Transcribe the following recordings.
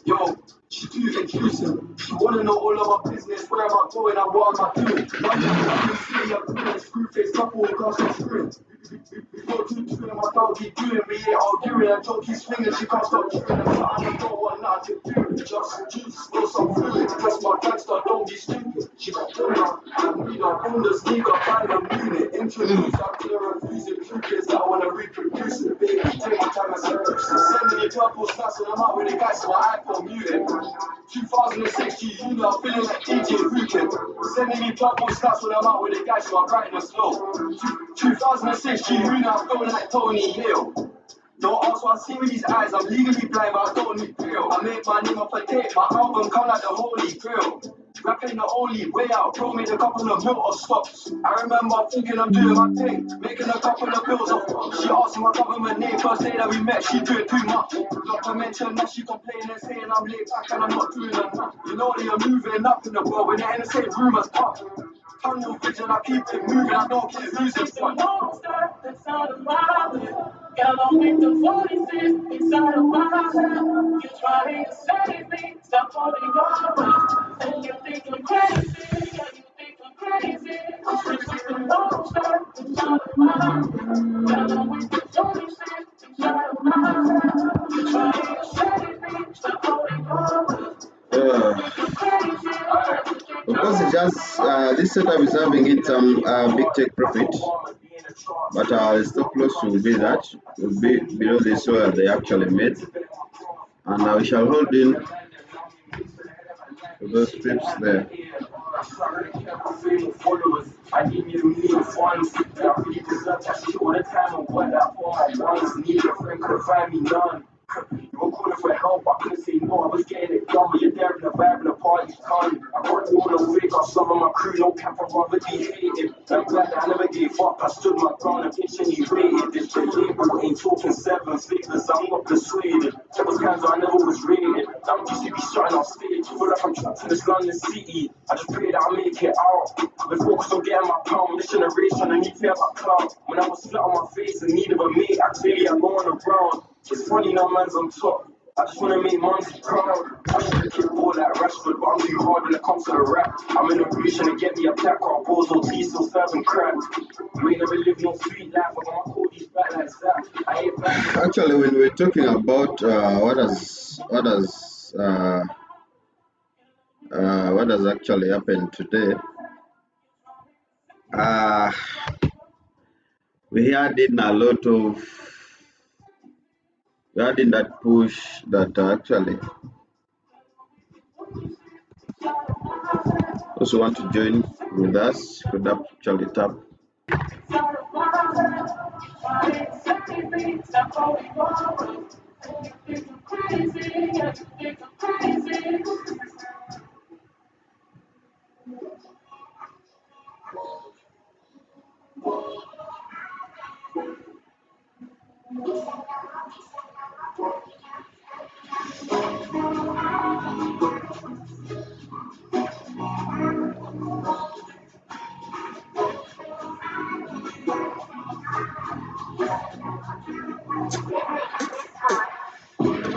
Yo, she too intrusive. She wanna know all of my business. Where am I going and what am I doing? One time I can see a doing screw face couple across the screen. We got two and my dog keep doing. We ain't arguing and Joe keeps swinging. She can't stop chewing. And I don't want nothing to do. Just juice, spill some fluid. Press my gangster, don't be stupid. She got owner and we don't own the sneaker. Find a unit. Introduce. I clear refuse it. Truth is that I wanna reproduce it. Baby, take my time and seduce it. Send me purple snaps and I'm out with the guys so I iPhone muted. 2006 you know I'm feeling like DJ Rookin. Sending me purple snaps when I'm out with the guys so I'm writing a slow. 2006 you know I'm feeling like Tony Hill. Don't ask what I see with these eyes, I'm legally blind but I don't need pill. I make my name off a tape, my album come like the holy grail. Rap ain't the only way out, bro made a couple of mil of stops. I remember thinking I'm doing my thing, making a couple of bills of. She asked my government name, first day that we met, she doing too much. Not to mention that she complaining and saying I'm laid back and I'm not doing enough. You know they are moving up in the world when they're in the same room as us. Tunnel vision, I keep it moving, I don't care who's in front. Monster inside of my head. Got on with the 46 inside of my head. You're trying to save me, stop holding your breath. And you think I'm crazy, yeah, you think I'm crazy. This is the monster inside of my head. Got on with the 46 inside of my head. You're trying to save me, stop holding your breath. Because it just this setup is having it some big take profit, but it's still close to be that. Will be below this where they actually made, and we shall hold in those strips there. I need me to meet funds. I really deserve that shit all the time. And what that for my ones need a friend could find me none. You were calling for help, I couldn't say no, I was getting it done. But you're there in the vibe and the party's done. I got all the way, got some of my crew, no cap, I'd rather be hated. I'm glad that I never gave up, I stood my ground and patiently waited. This shit label ain't talking seven figures, I'm not persuaded. There was times where I never was rated. I'm used to be shouting off stage, feel like I'm trapped in this London city. I just pray that I make it out. I've been focused on getting my pound, this generation, I need to have a clout. When I was flat on my face in need of a mate, I clearly had no one around. It's funny now man's on top. I just wanna make Monty proud. I should have kicked ball like Rashford, but I'm too hard when it comes to the rap. I'm in a position to get me a black card, balls or tea, still serving crap. You ain't never lived no sweet life, I'm gonna call these back like that. I ain't back. Actually, when we're talking about what has actually happened today, we had in a lot of. We had in that push that actually those who want to join with us could actually tap.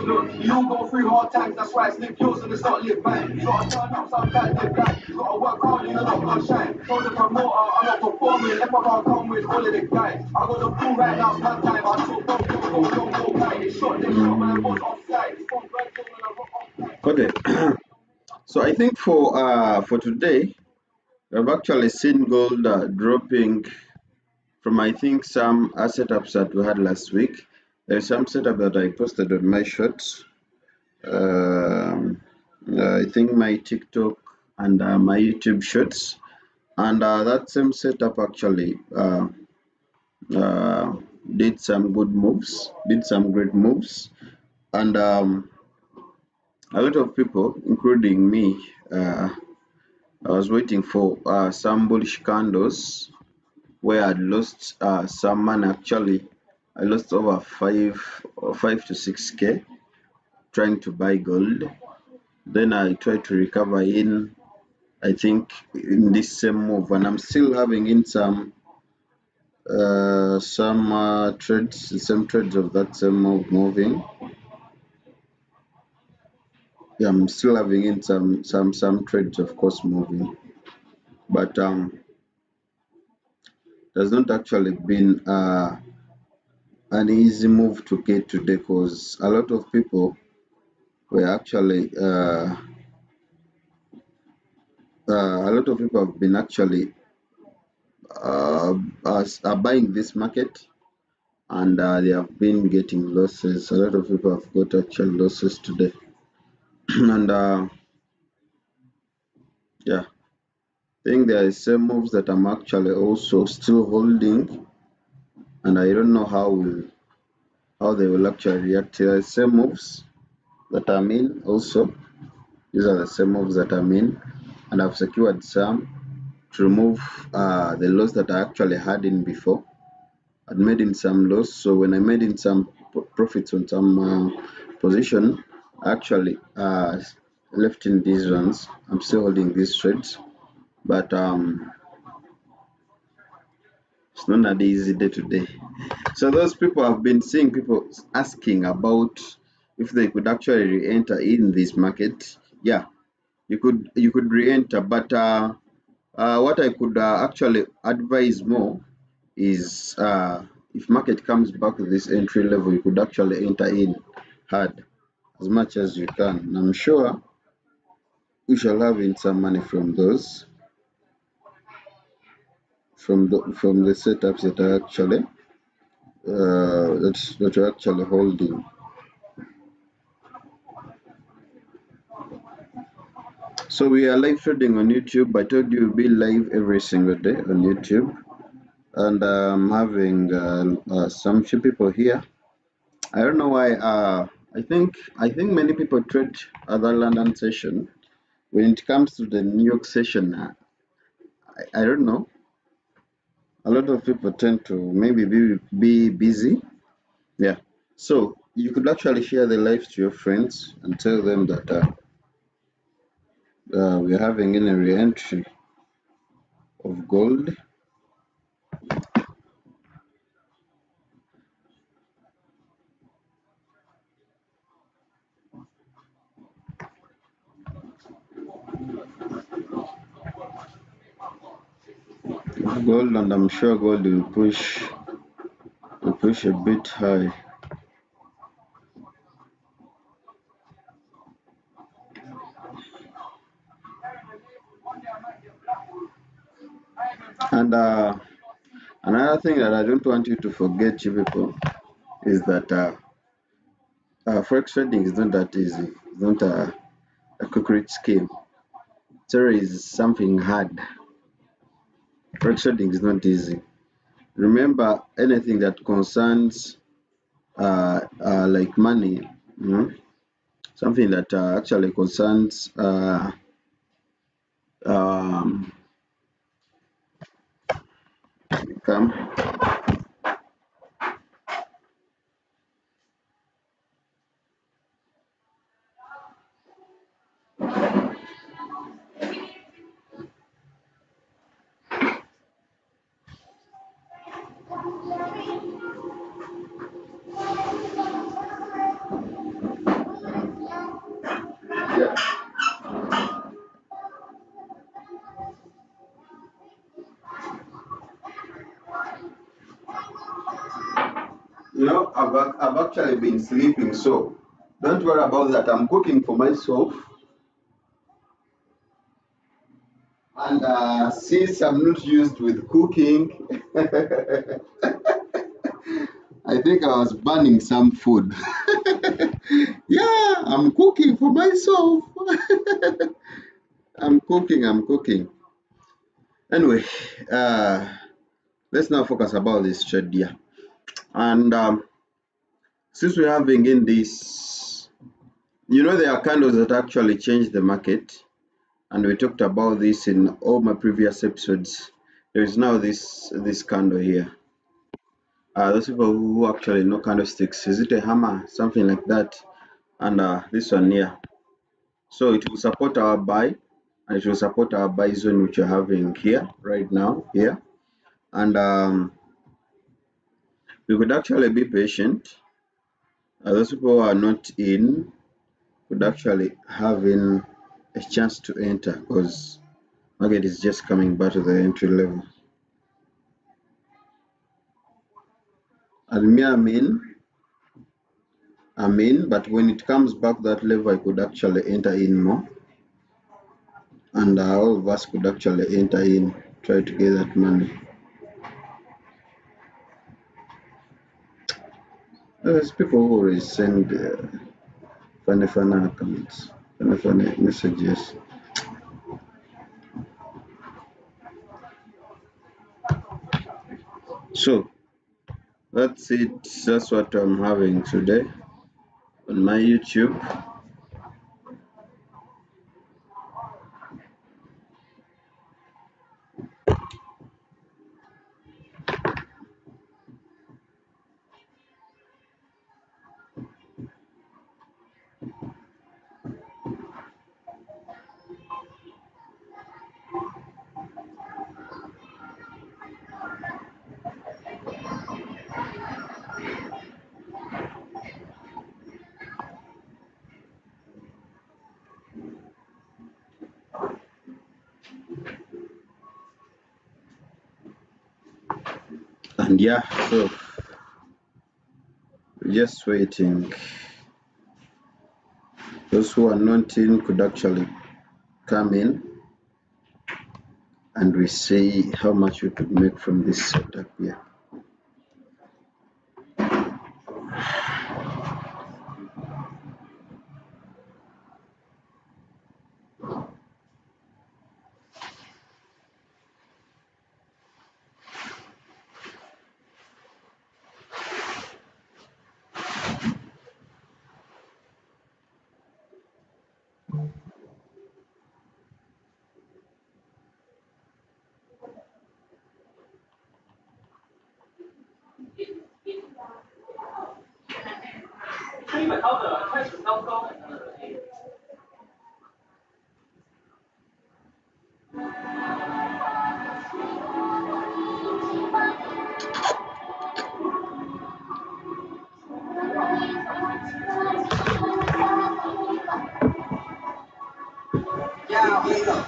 Look, you all go through hard times, that's why it's live yours and it's not live mine. You gotta turn up sometimes, live life. You gotta work hard running on a bloodshine. Told the promoter I'm not performing. If I can't come with all of the guys, I got the ball right now, it's my time. I took don't go back. They shot when I was offside. It's from Red Bull when I got offside. Okay. So I think for today, we've actually seen gold dropping from I think some setups that we had last week. There's some setup that I posted on my shorts. Um, I think my TikTok and my YouTube shorts, and that same setup actually uh, did some good moves, did some great moves, and a lot of people, including me, I was waiting for some bullish candles where I'd lost some money. Actually, I lost over 5 to 6K trying to buy gold. Then I tried to recover in, I think, in this same move, and I'm still having in some trades, some trades of that same move moving. Yeah, I'm still having in some trades, of course, moving, but there's not actually been an easy move to get today because a lot of people were actually a lot of people have been actually are buying this market, and they have been getting losses. A lot of people have got actual losses today. And yeah, I think there is some moves that I'm actually also still holding, and I don't know how they will actually react. There are some moves that I'm in also. These are the same moves that I'm in, and I've secured some to remove the loss that I actually had in before. I'd made in some loss, so when I made in some profits on some position, I actually left in these ones. I'm still holding these trades, but it's not an easy day today. So those people have been seeing people asking about if they could actually re-enter in this market. Yeah, you could re-enter, but what I could actually advise more is if market comes back to this entry level, you could actually enter in hard as much as you can. And I'm sure we shall have in some money from those, from the setups that are actually that are actually holding. So we are live trading on YouTube. I told you we'll be live every single day on YouTube, and I'm having some few people here. I don't know why. I think many people trade other London session. When it comes to the New York session, I don't know. A lot of people tend to maybe be busy. Yeah. So you could actually share the live to your friends and tell them that we're having a re-entry of gold. Gold, and I'm sure gold will push a bit high. And another thing that I don't want you to forget, you people, is that forex trading is not that easy. It's not a concrete scheme. Theory is something hard. Forex trading is not easy. Remember, anything that concerns like money, something that actually concerns um, come. Yeah. You know, I've actually been sleeping, so don't worry about that. I'm cooking for myself. And since I'm not used with cooking, I think I was burning some food. Yeah, I'm cooking for myself. I'm cooking. Anyway, uh, let's now focus about this trade here. And since we're having in this, you know, there are candles that actually change the market. And we talked about this in all my previous episodes. There is now this candle here. Those people who actually know candlesticks, is it a hammer, something like that? And this one here. So it will support our buy, and it will support our buy zone which you're having here right now here. And we could actually be patient. Those people who are not in could actually having a chance to enter because market is just coming back to the entry level. And me, I'm in, but when it comes back that level, I could actually enter in more, and all of us could actually enter in, try to get that money. There's people who always send funny accounts, funny messages. So that's it. That's what I'm having today on my YouTube. And yeah, so just waiting. Those who are not in could actually come in, and we see how much we could make from this setup here.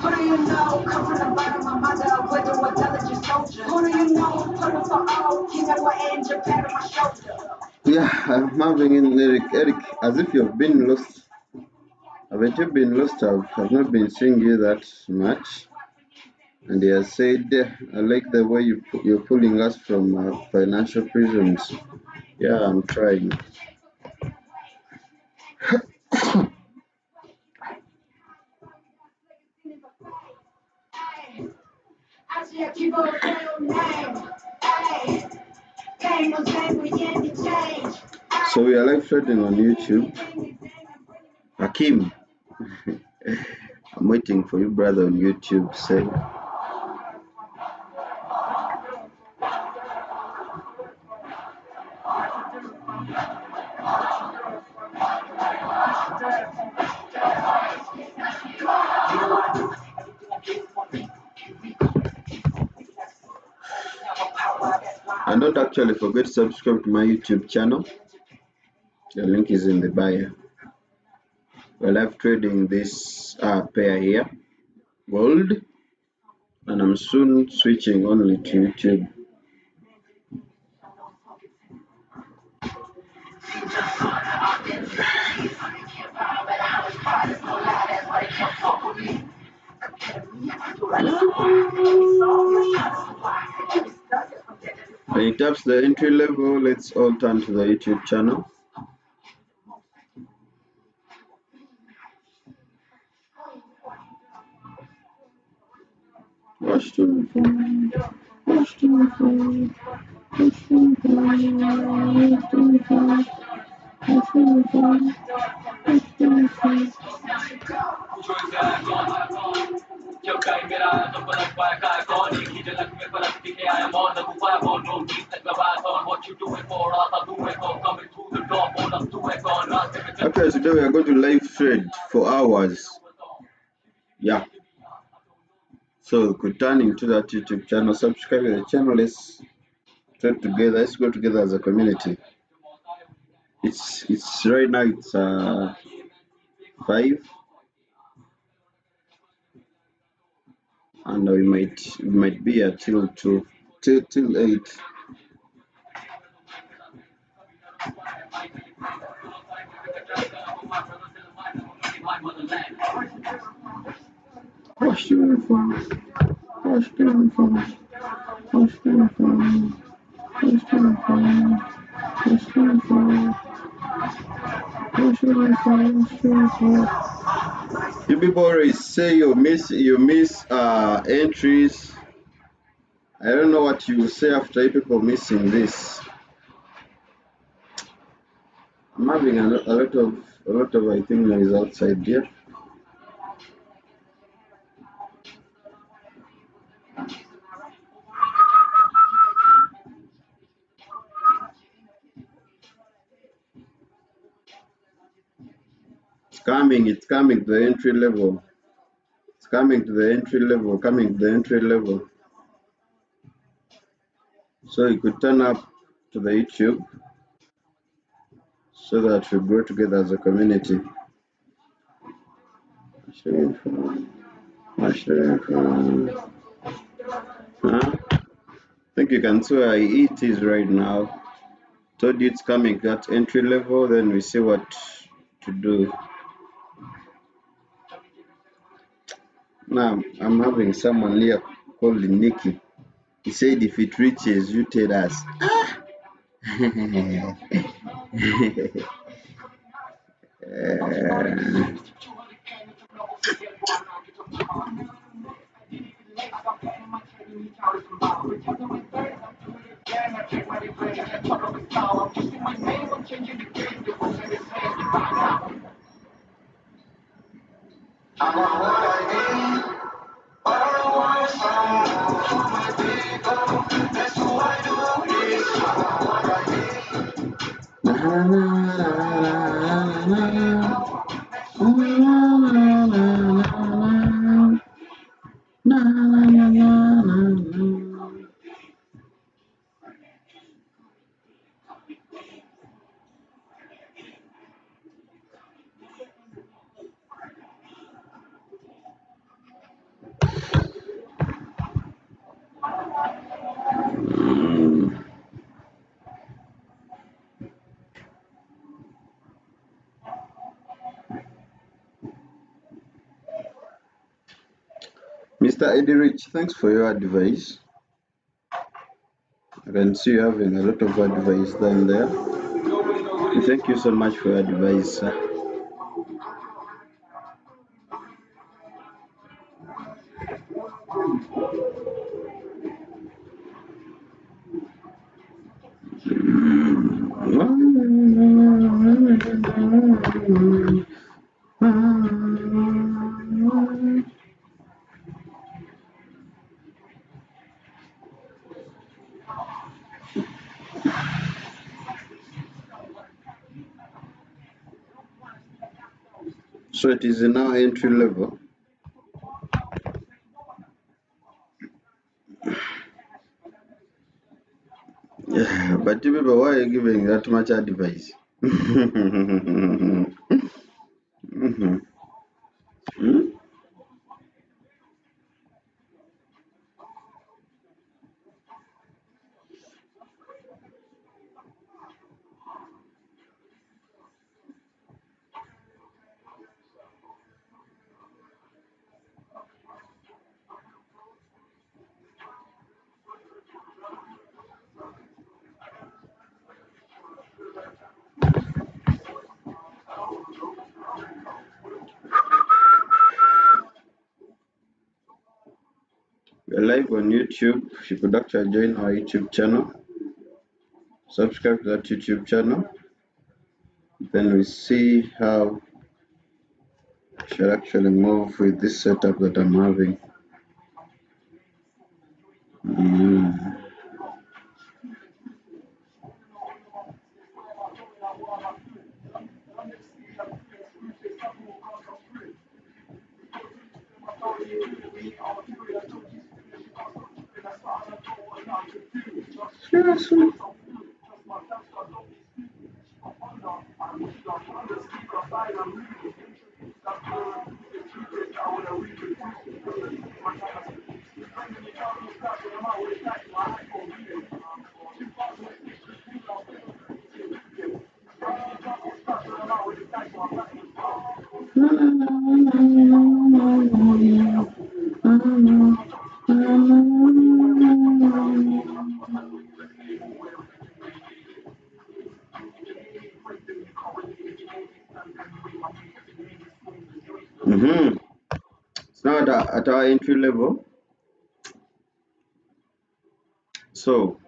Who do you know? Come from the bottom, my mother, with the intelligent soldier. Who do you know? Put for all, he never end, Japan on my shoulder. Yeah, I'm having in Eric. Eric, as if you've been lost. Haven't you been lost? I've not been seeing you that much. And he has said, I like the way you're pulling us from financial prisons. Yeah, I'm trying. So we are live trading on YouTube. Hakim, I'm waiting for you, brother, on YouTube. Say. And don't actually forget to subscribe to my YouTube channel. The link is in the bio. We're live trading this pair here, gold, and I'm soon switching only to YouTube. When it taps the entry level, let's all turn to the YouTube channel. Okay, today we are going to live trade for hours. Yeah. So could turn into that YouTube channel, subscribe to the channel, let's trade together, let's go together as a community. It's right now it's 5, and we might be here till 2 till 8. You people always say you miss entries. I don't know what you say after you people missing this. I'm having a lot of I think noise outside here. It's coming to the entry level. It's coming to the entry level, So you could turn up to the YouTube so that we grow together as a community. Huh? I think you can see where it is right now. Told you it's coming at entry level, then we see what to do. Now I'm having someone here called Nikki. He said if it reaches, you tell us. Mr. Eddie Rich, thanks for your advice. I can see you having a lot of advice down there. Thank you so much for your advice, sir. So it is now entry level. Yeah, but people, why are you giving that much advice? live on YouTube. You could actually join our YouTube channel. Subscribe to that YouTube channel. Then we see how I should actually move with this setup that I'm having. Seriously? It's now at our entry level. So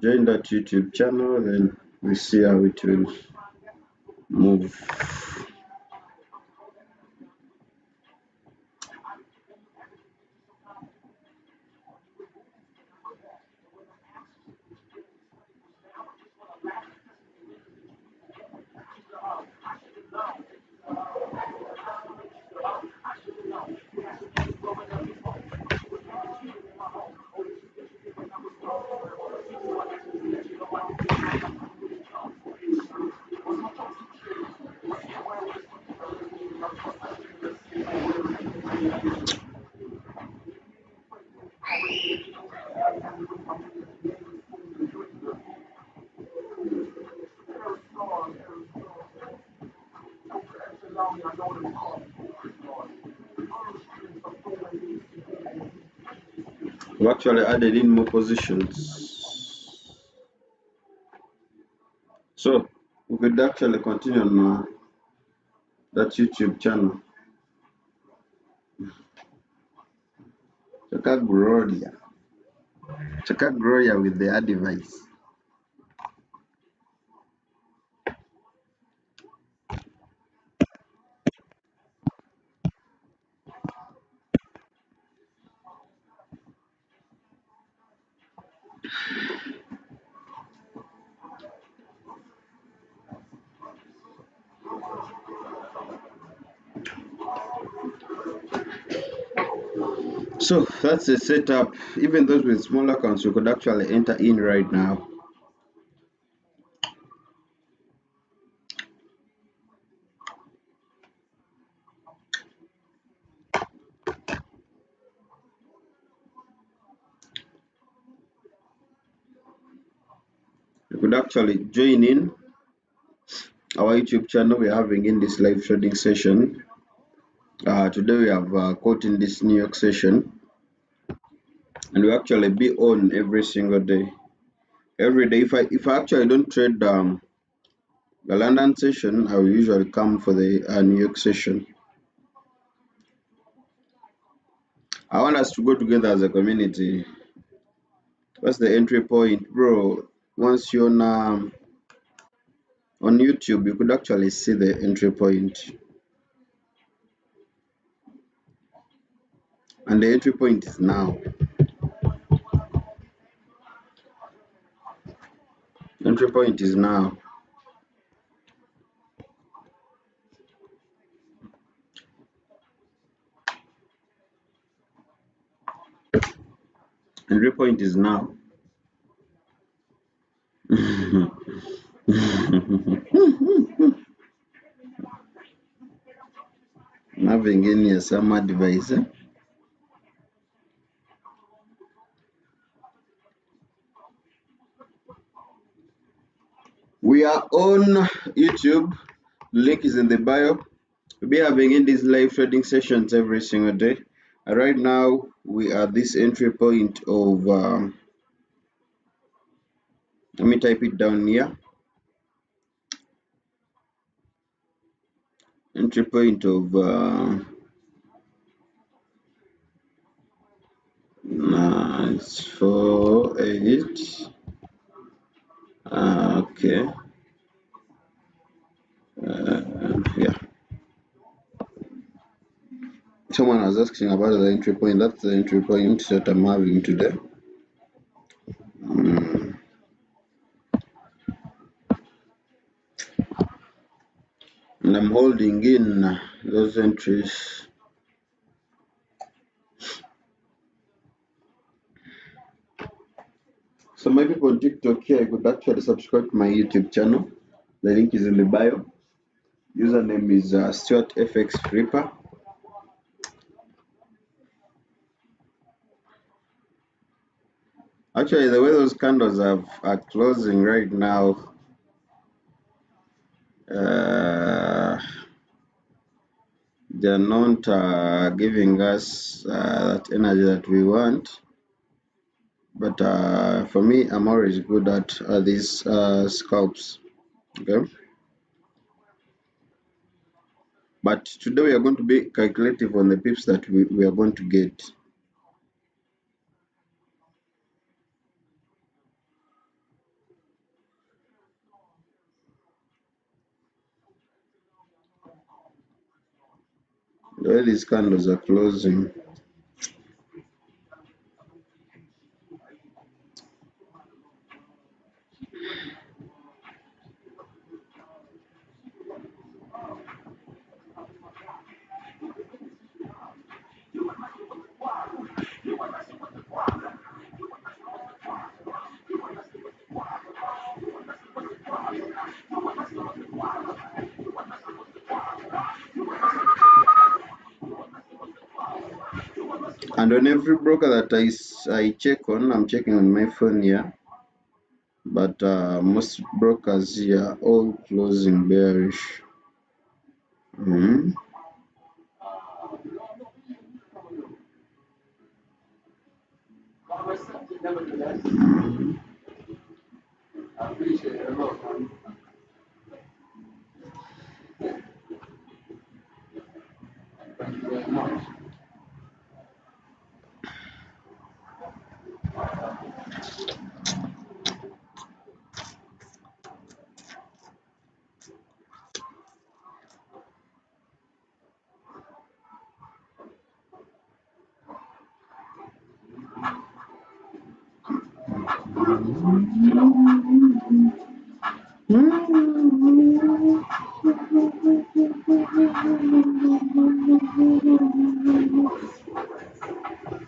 join that YouTube channel, then we see how it will move. We actually added in more positions. So we could actually continue on that YouTube channel. Chaka Gloria. Chaka Gloria with the device. So that's the setup. Even those with small accounts, you could actually enter in right now. You could actually join in our YouTube channel. We're having in this live trading session. Today we have caught in this New York session, and we actually be on every single day. Every day, if I actually don't trade the London session, I will usually come for the New York session. I want us to go together as a community. What's the entry point, bro? Once you're on YouTube, you could actually see the entry point. And the entry point is now. Entry point is now. Entry point is now. I'm having any summer device. We are on YouTube. The link is in the bio. We'll be having in these live trading sessions every single day. Right now, we are this entry point of, let me type it down here. Entry point of It's 4.8. Okay. Yeah. Someone was asking about the entry point. That's the entry point that I'm having today. And I'm holding in those entries. So my people on TikTok here, you could actually subscribe to my YouTube channel. The link is in the bio. Username is STUARTFX Flipper. Actually, the way those candles are closing right now, they're not giving us that energy that we want. But for me, I'm always good at these scalps. Okay. But today we are going to be calculative on the pips that we are going to get. The way these candles are closing. And on every broker that I check on, I'm checking on my phone here. But most brokers here are all closing bearish. I appreciate it a lot, man. Thank you very much.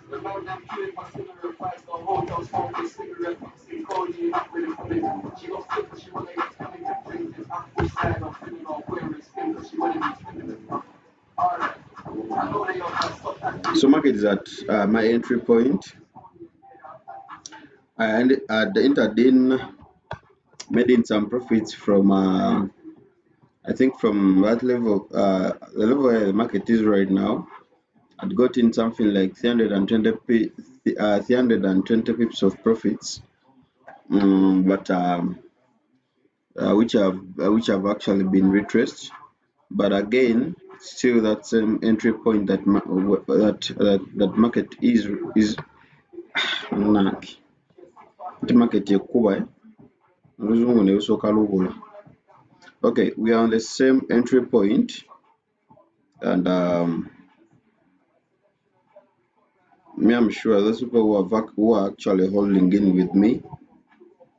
The man them killing my cigarette fights, the hotel smoking cigarette, fixing codeine, not really coming. She got sick, but she wanna get coming to things. It's apple cider, feeling all wearing skin, but she wanna be feeling it. Alright, I know they all got stuff that. So market is at my entry point. And at the entered in, made in some profits from I think from that level, the level where the market is right now. I'd got in something like 320 pips of profits, but which have actually been retraced. But again, still that same entry point that that market is market yekuba oluzungu ne lusooka lubula. Okay, we are on the same entry point, and me, I'm sure those people who are actually holding in with me,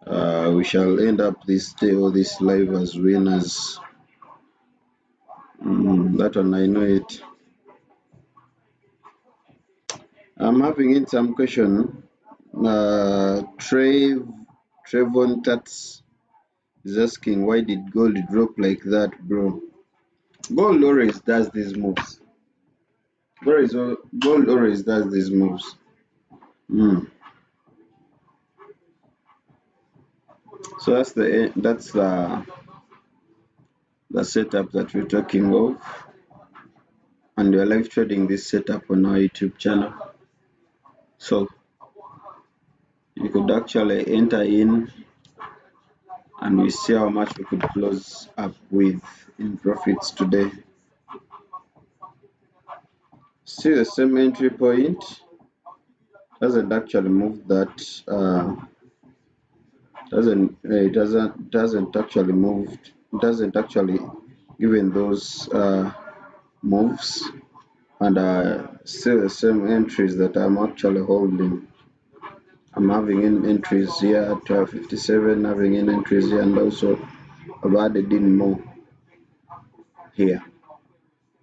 we shall end up this day or this live as winners. That one I know it. I'm having in some question. Trevon Tats is asking, why did gold drop like that, bro? Gold always does these moves. Gold always does these moves. So that's the setup that we're talking of, and we're live trading this setup on our YouTube channel. So you could actually enter in, and we see how much we could close up with in profits today. See the same entry point, doesn't actually move that. Doesn't actually move. Doesn't actually given those moves, and still the same entries that I'm actually holding. I'm having in entries here at 57, having in entries here, and also I've added in more here.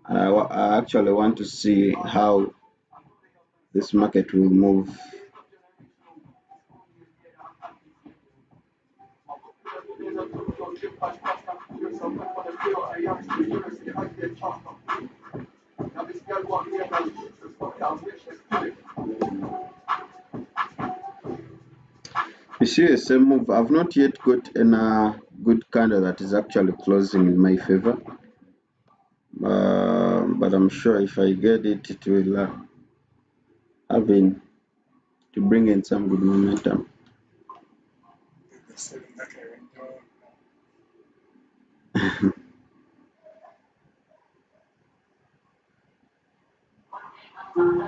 I actually want to see how this market will move. You see the same move. I've not yet got a good candle that is actually closing in my favor. But I'm sure if I get it, it will have in to bring in some good momentum.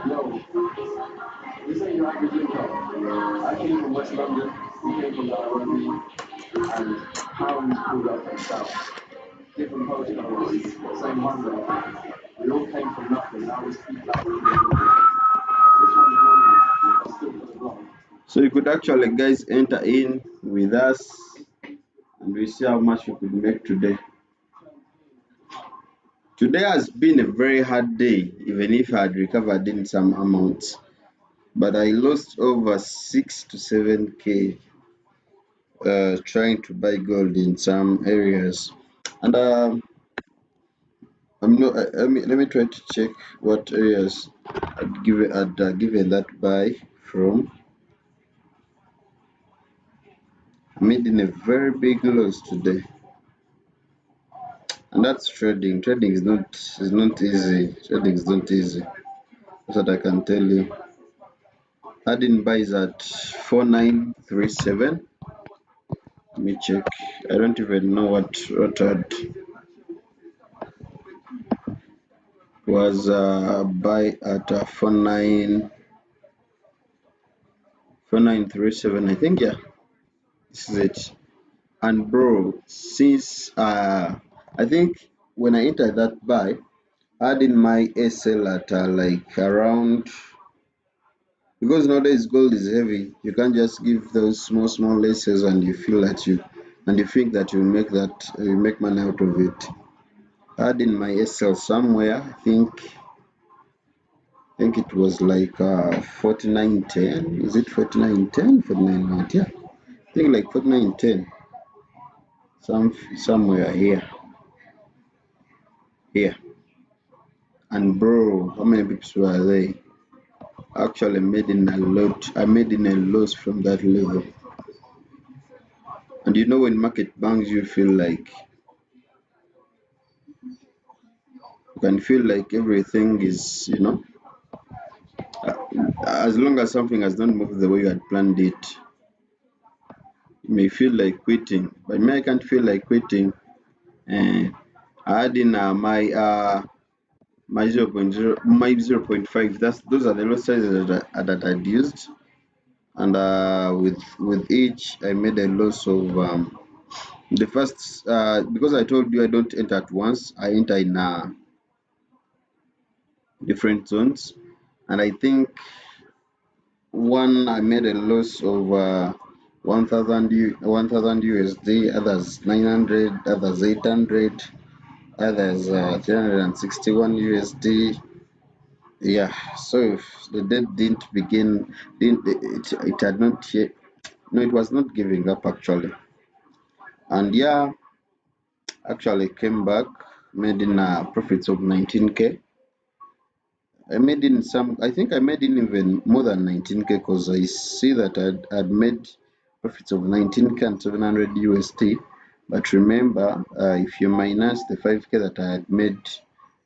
Yo, this ain't your average income. I came from West London, we came from Nairobi, and pounds pulled up and south. Different postcodes, same hunger. We all came from nothing, now we speak like we're doing. This one's lonely, but still for the long. So you could actually guys enter in with us and we see how much we could make today. Today has been a very hard day, even if I had recovered in some amounts. But I lost over 6 to 7k trying to buy gold in some areas. And let me try to check what areas given that buy from. I made in a very big loss today. And that's trading. Trading is not easy. Trading is not easy. That's what I can tell you. Adding buys at 4937. Let me check. I don't even know what had was buy at 4937. I think, yeah, this is it. And bro, since I think when I entered that buy, I had in my SL at like around, because nowadays gold is heavy. You can't just give those small laces and you feel that you think that you make money out of it. I had in my SL somewhere. I think it was like 4910. Is it 4910? 4990? Yeah, I think like 4910. Somewhere here. And bro, how many pips were they? Actually made in a lot. I made in a loss from that level. And you know when market bangs, you can feel like everything is, uh, as long as something has not moved the way you had planned it, you may feel like quitting. But me, I can't feel like quitting. Uh, I had in my 0.0, my 0.5. Those are the low sizes that I'd used, and with each I made a loss of the first because I told you I don't enter at once. I enter in different zones, and I think one I made a loss of 1000 USD, others 900, others 800, others 361 USD. Yeah, so if the day didn't begin, it had not yet, no, it was not giving up actually. And yeah, actually came back, made in profits of 19k. I think I made in even more than 19k because I see that I'd made profits of 19k and 700 USD. But remember, if you minus the 5k that I had made,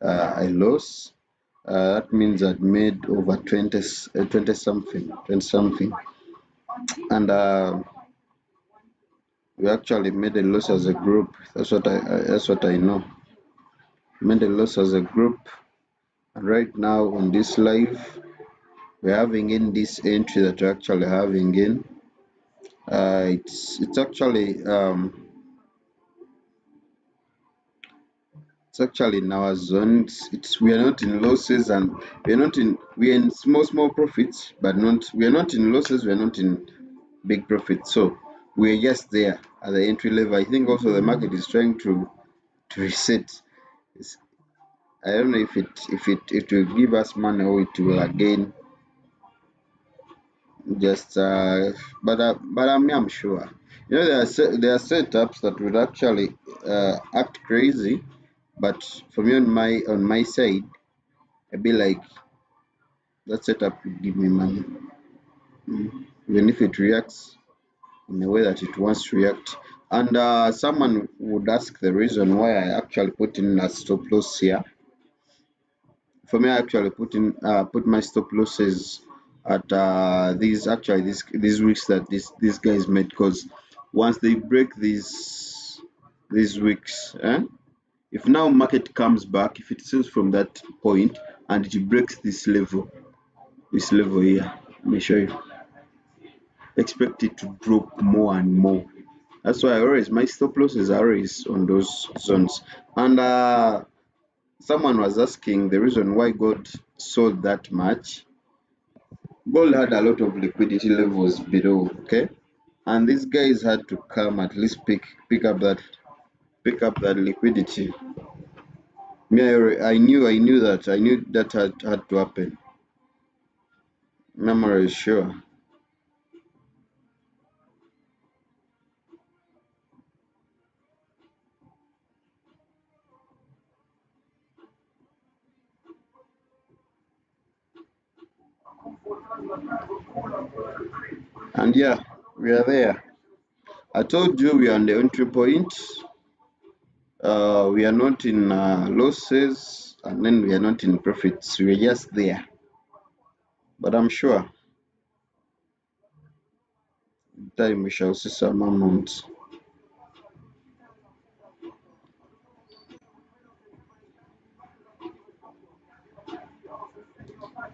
I lost. That means I'd made over 20 something. And we actually made a loss as a group. That's what I know. Made a loss as a group. And right now on this live, we're having in this entry that we're actually having in. It's actually in our zone. We are not in losses, and we're in small profits, but not we are not in losses. We are not in big profits. So we're just there at the entry level. I think also the market is trying to reset. I don't know if it will give us money or it will again just but I'm sure, you know, there are setups that would actually act crazy, but for me on my side, I'd be like, that setup would give me money. Even if it reacts in a way that it wants to react. And someone would ask the reason why I actually put in a stop loss here. For me, I actually put my stop losses at these weeks that these guys made, because once they break these weeks, if now market comes back, if it sells from that point and it breaks this level here, let me show you. Expect it to drop more and more. That's why my stop losses are always on those zones. And someone was asking the reason why gold sold that much. Gold had a lot of liquidity levels below, okay, and these guys had to come at least pick up that liquidity. Me, I knew that had to happen. Memory is sure. And yeah, we are there. I told you we are on the entry point. We are not in losses, and then we are not in profits. We are just there. But I'm sure in time we shall see some amounts.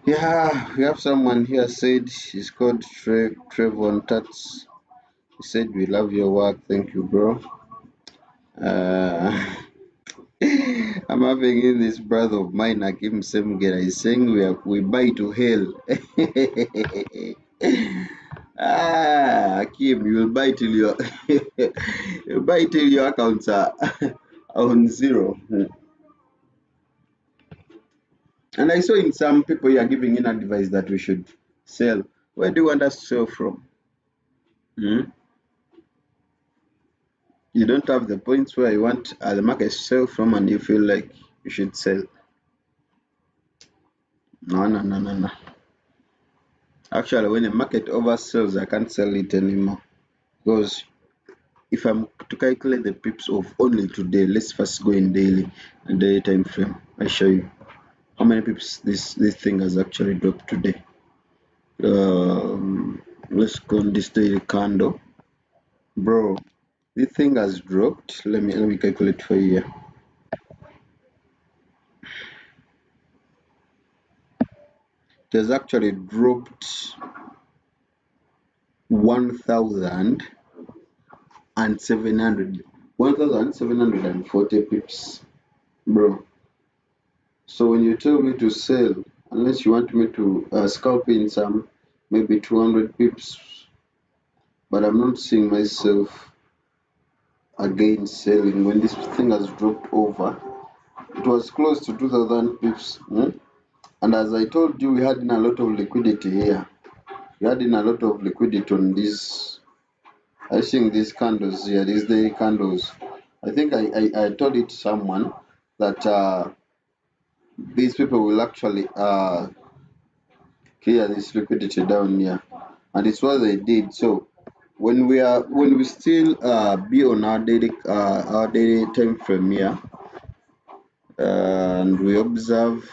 Yeah, we have someone here said he's called Trevon Tats. He said, "We love your work. Thank you, bro." Uh, I'm having in this brother of mine, Akim Semgera. He's saying we buy to hell. Akim, you will buy till you buy till your accounts are on zero. And I saw in some people you are giving in advice that we should sell. Where do you want us to sell from? Hmm? You don't have the points where you want the market to sell from, and you feel like you should sell. No. Actually, when the market oversells, I can't sell it anymore. Because if I'm to calculate the pips of only today, let's first go in daily time frame. I show you how many pips this thing has actually dropped today. Let's go on this daily candle, bro. This thing has dropped. Let me calculate for you. It has actually dropped 1,740 pips, bro. So when you tell me to sell, unless you want me to scalp in some maybe 200 pips, but I'm not seeing myself again selling when this thing has dropped over. It was close to 2,000 pips, and as I told you, we had in a lot of liquidity here. We had in a lot of liquidity on these. I think these candles here, these daily candles. I think I told it to someone that these people will actually clear this liquidity down here, and it's what they did. So when we still be on our daily time frame here, and we observe,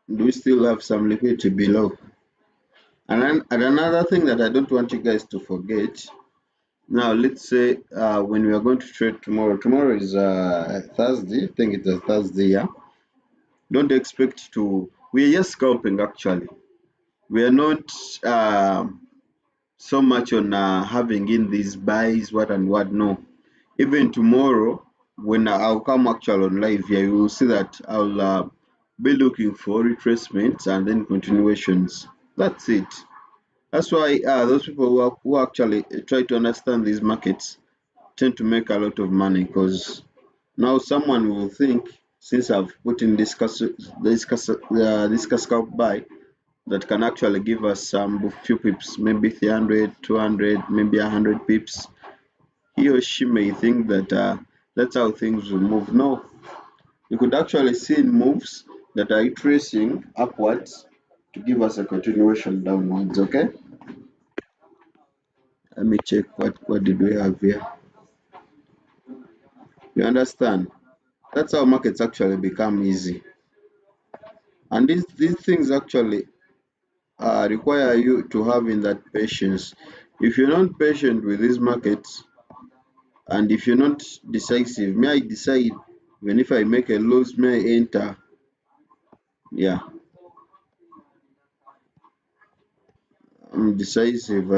we still have some liquidity below. And another thing that I don't want you guys to forget. Now, let's say when we are going to trade tomorrow. Tomorrow is Thursday. I think it's a Thursday, yeah. Don't expect to. We're just scalping actually. We are not so much on having in these buys, what and what. No. Even tomorrow, when I'll come actually on live here, you will see that I'll be looking for retracements and then continuations. That's it. That's why those people who actually try to understand these markets tend to make a lot of money, because now someone will think, since I've put in this scalp buy that can actually give us some few pips, maybe 300, 200, maybe 100 pips, he or she may think that that's how things will move. No, you could actually see moves that are tracing upwards to give us a continuation downwards. Okay, let me check what did we have here. You understand? That's how markets actually become easy, and these things actually require you to have in that patience. If you're not patient with these markets, and if you're not decisive, may I decide even if I make a loss, may I enter? Yeah, I'm decisive.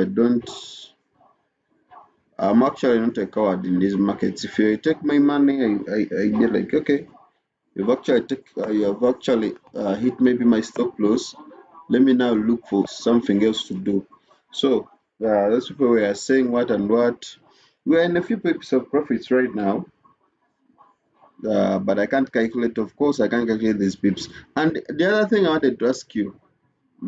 I'm actually not a coward in these markets. If you take my money, I get like, okay, you have actually hit maybe my stop loss. Let me now look for something else to do. So those people were saying what and what. We're in a few pips of profits right now, but I can't calculate. Of course, I can't calculate these pips. And the other thing I wanted to ask you: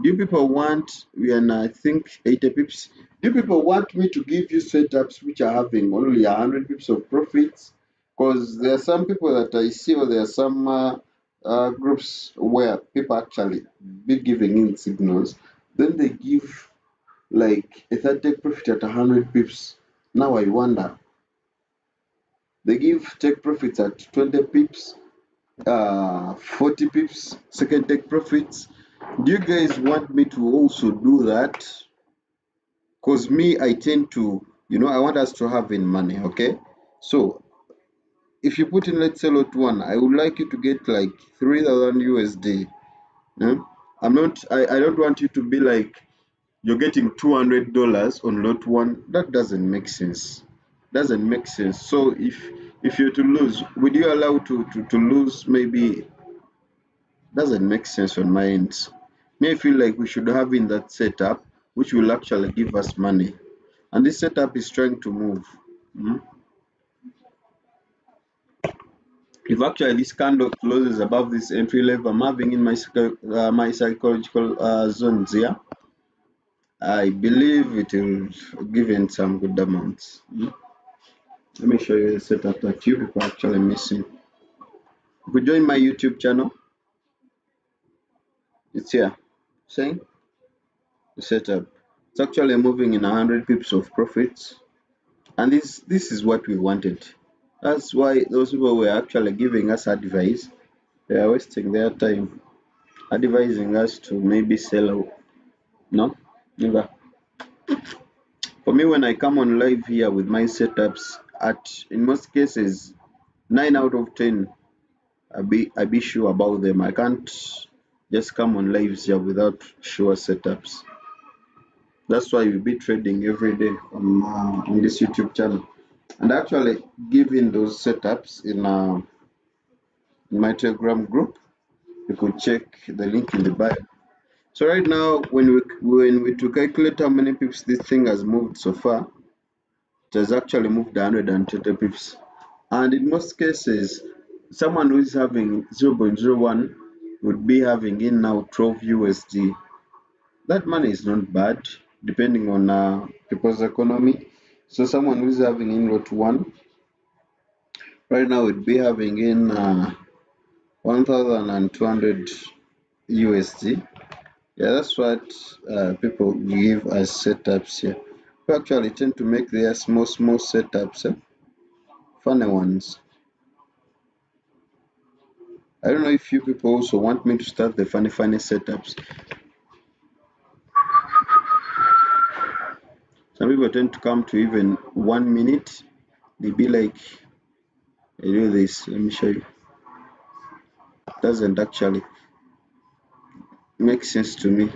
do you people want, we are I think 80 pips? Do you people want me to give you setups which are having only 100 pips of profits? Because there are some people that I see, or there are some groups where people actually be giving in signals. Then they give like a 30 profit at 100 pips. Now I wonder, they give take profits at 20 pips, 40 pips, second take profits. Do you guys want me to also do that? Because me, I tend to, I want us to have in money, okay? So if you put in, let's say, lot one, I would like you to get like 3,000 USD. eh? I don't want you to be like, you're getting $200 on lot one. That doesn't make sense. Doesn't make sense. So if you're to lose, would you allow to lose maybe? Doesn't make sense on my end. Me, I feel like we should have in that setup which will actually give us money. And this setup is trying to move. Mm. If actually this candle closes above this entry level I'm having in my psychological zones here, I believe it will give in some good amounts. Mm. Let me show you the setup that you people are actually missing. If you join my YouTube channel, it's here. Saying the setup. It's actually moving in 100 pips of profits. And this is what we wanted. That's why those people were actually giving us advice. They are wasting their time advising us to maybe sell out. No, never. For me, when I come on live here with my setups, at in most cases 9 out of 10, I be sure about them. I can't just come on lives here without sure setups. That's why we be trading every day on this YouTube channel, and actually giving those setups in my Telegram group. You could check the link in the bio. So right now, when we to calculate how many pips this thing has moved so far, it has actually moved 130 pips. And in most cases, someone who is having 0.01 would be having in now 12 USD. That money is not bad, depending on people's economy. So someone who is having in lot one right now would be having in 1,200 USD. Yeah, that's what people give as setups here. We actually tend to make their small setups, funny ones. I don't know if you people also want me to start the funny setups. Some people tend to come to even 1 minute. They be like, I do this. Let me show you. doesn't actually make sense to me.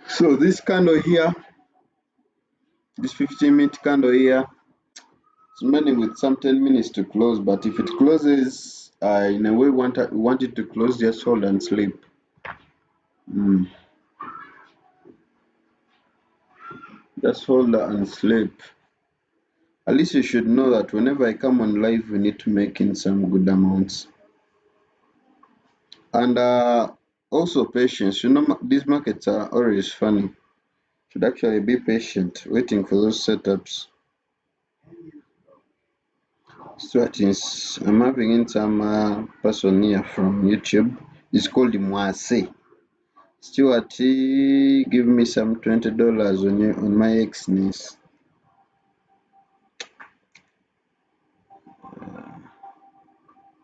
So this candle here, this 15-minute candle here, it's running with some 10 minutes to close, but if it closes in a way want it to close, just hold and sleep. Just hold and sleep. At least you should know that whenever I come on live, we need to make in some good amounts. And also patience. You know, these markets are always funny. Should actually be patient, waiting for those setups. Stuart I'm having in some person here from YouTube. It's called Mwase. Stuart, give me some $20 on my ex-niece.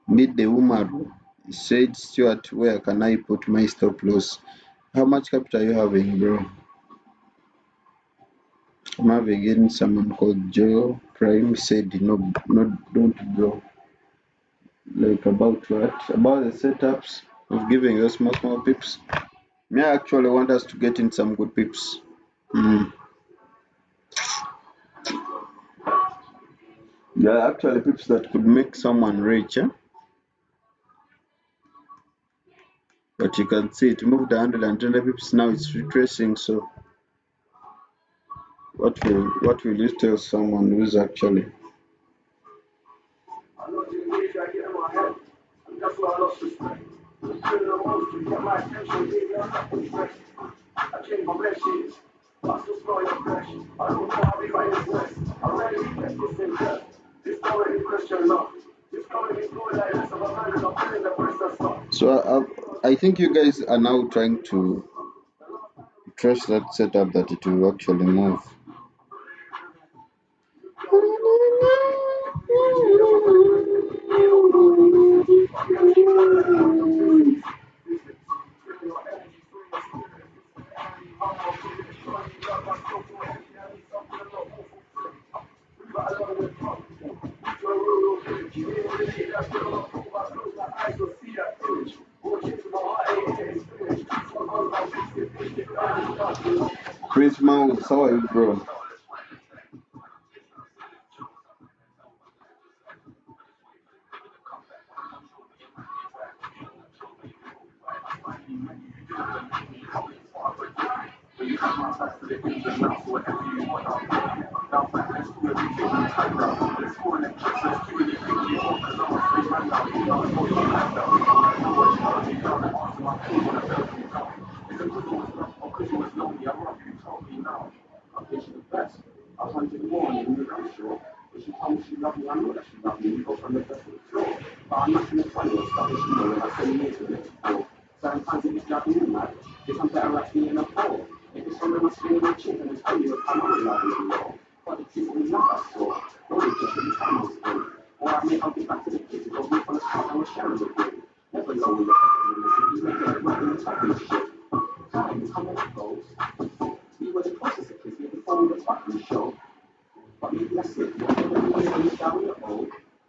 Meet the Umaru. He said, Stuart, where can I put my stop loss? How much capital are you having, bro? I'm having in someone called Joe Prime said, no, don't, bro. Like about what? About the setups of giving us small pips. Me, I actually want us to get in some good pips. There are actually pips that could make someone rich, eh? But you can see it moved 120 pips, now it's retracing. So what will you tell someone who's actually That's why I lost respect. The feeling of most to get my attention, baby, I'm not impressed. I came from less shit. I still smell your fresh. I don't know how we find this west. I rarely get this in depth. This already question love. This already going like this of a man and I'm feeling the press and stuff. so I think you guys are now trying to trust that setup that it will actually move. Prince Mouse, how are you, bro?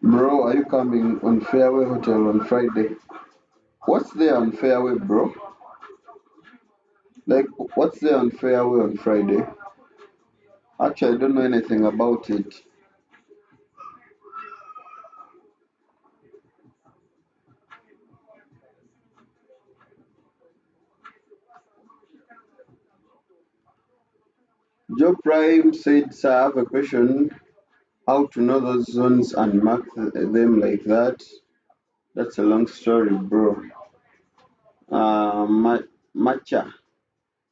Bro, are you coming on Fairway Hotel on Friday? What's there on Fairway, bro? Like, what's there on Fairway on Friday? Actually, I don't know anything about it. Joe Prime said, Sir, I have a question. How to know those zones and mark them like that? That's a long story, bro. Matcha,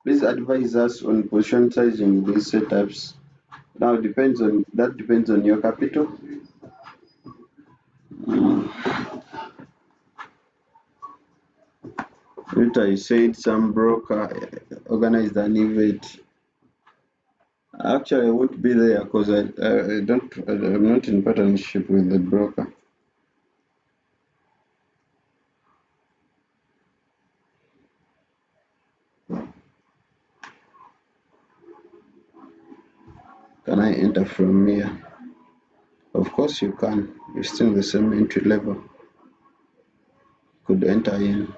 please advise us on position sizing these setups. Now depends on your capital. Rita, you said some broker organized an event. Actually, I won't be there because I'm not in partnership with the broker. Can I enter from here? Of course you can. You're still in the same entry level. Could enter in.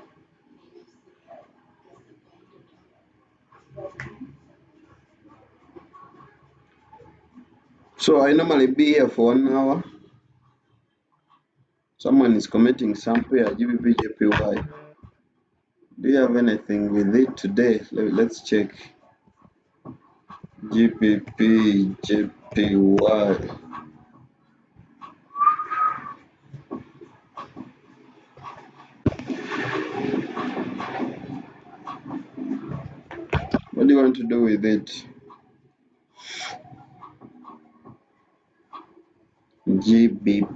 So I normally be here for 1 hour. Someone is commenting somewhere, GBPJPY. Do you have anything with it today? Let's check. GBPJPY. What do you want to do with it? GBPJPY.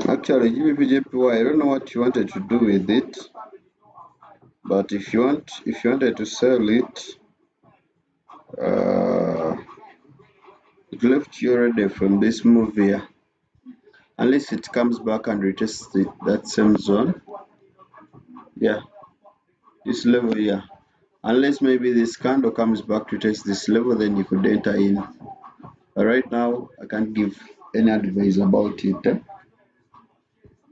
Actually, GBPJPY, I don't know what you wanted to do with it, but if you wanted to sell it, it left you already from this move here, unless it comes back and retests that same zone. Yeah, this level here. Unless maybe this candle comes back to test this level, then you could enter in. But right now, I can't give any advice about it,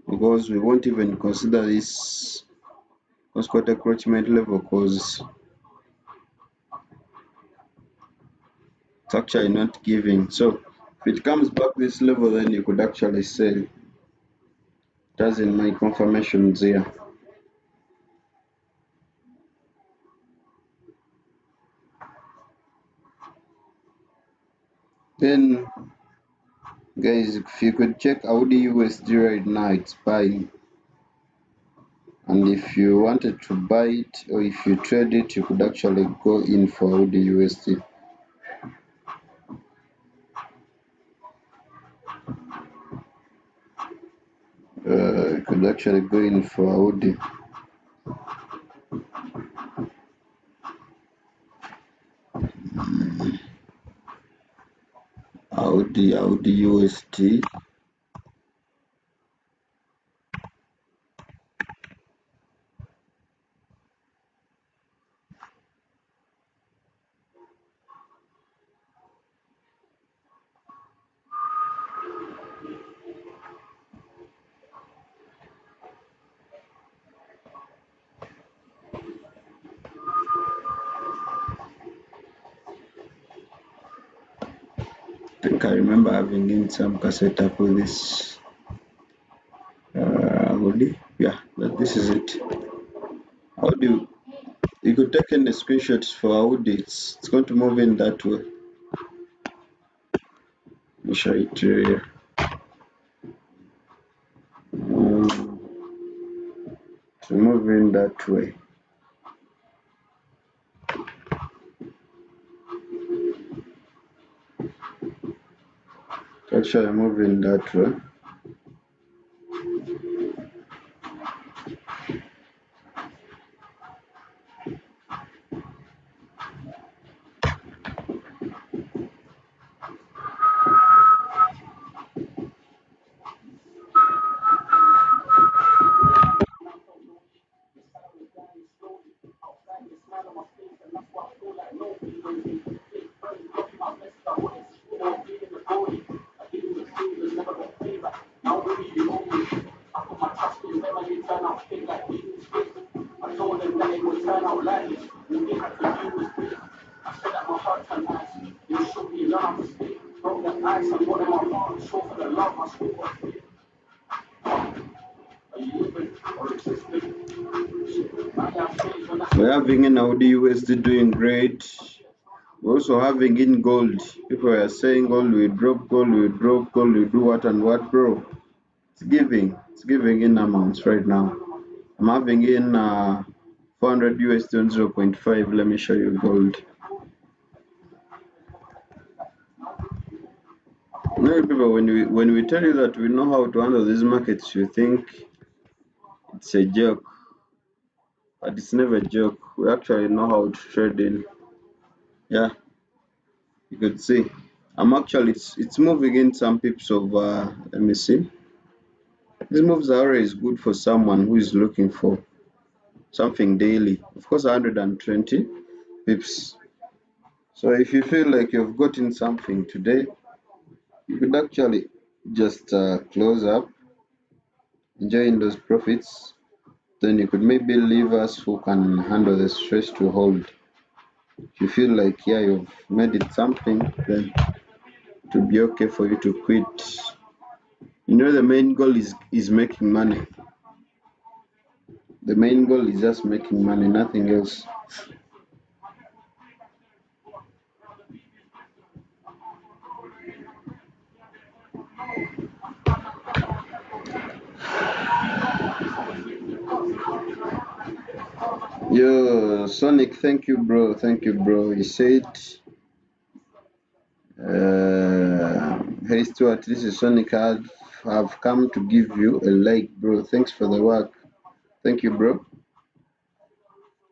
because we won't even consider this quote encroachment level, because it's actually not giving. So if it comes back this level, then you could actually sell. It doesn't make confirmations here. Then guys, if you could check Audi USD right now, it's buying. And if you wanted to buy it, or if you trade it, you could actually go in for Audi USD. You could actually go in for Audi. Audi USD. I think I remember having in some cassette up with this Audi. Yeah, but this is it. Audi, you could take in the screenshots for Audi. It's going to move in that way. Let me show it to you here. To move in that way. Actually move in that way. We're having in Audi USD doing great. We're also having in gold. People are saying gold will drop, gold will drop, gold will do what and what, bro. It's giving in amounts right now. I'm having in 400 USD on 0.5. Let me show you gold. Many people, when we tell you that we know how to handle these markets, you think it's a joke. but it's never a joke. We actually know how to trade in. Yeah, you could see. I'm actually it's moving in some pips of let me see. These moves are always good for someone who is looking for something daily. Of course, 120 pips. So if you feel like you've gotten something today, you could actually just close up, enjoying those profits. Then you could maybe leave us who can handle the stress to hold. If you feel like yeah you've made it something, then it would be okay for you to quit. You know the main goal is making money. The main goal is just making money, nothing else. Yo, Sonic, thank you, bro. Thank you, bro. He said, "Hey Stuart, this is Sonic. Have come to give you a like, bro. Thanks for the work. Thank you, bro.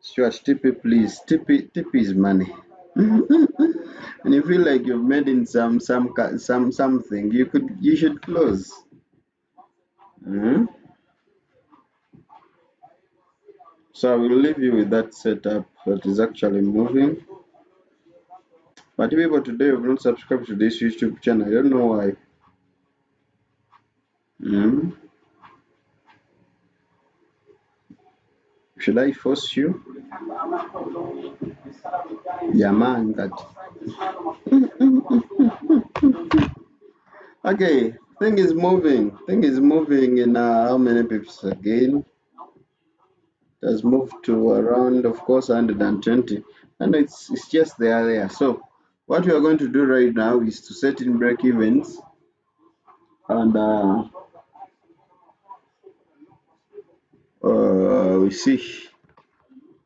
Stuart, TP, please. TP is money. And you feel like you've made in something, you should close. Mhm. So I will leave you with that setup that is actually moving. But people today have not subscribed to this YouTube channel. I don't know why. Mhm. Should I force you? Yeah, man. That. Okay. Thing is moving. Thing is moving in how many pips again? It has moved to around, of course, 120, and it's just there. So what we are going to do right now is to set in break evens, and we see.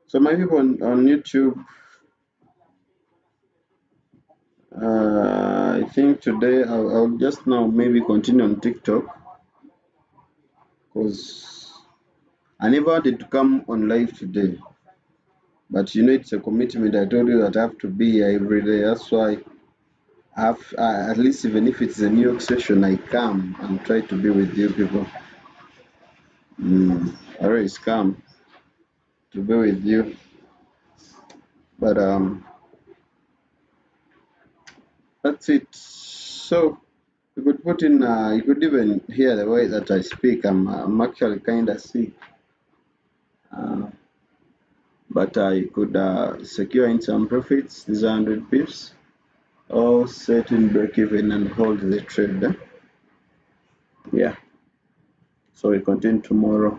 So my people on YouTube, I think today I'll just now maybe continue on TikTok because I never wanted to come on live today, but you know it's a commitment. I told you that I have to be here every day. That's why I have at least even if it's a New York session, I come and try to be with you people. I always come to be with you, but that's it. So you could put in, you could even hear the way that I speak. I'm actually kind of sick, uh, but I could secure in some profits. These 100 pips, or set in break even and hold the trade. Yeah. So we continue tomorrow.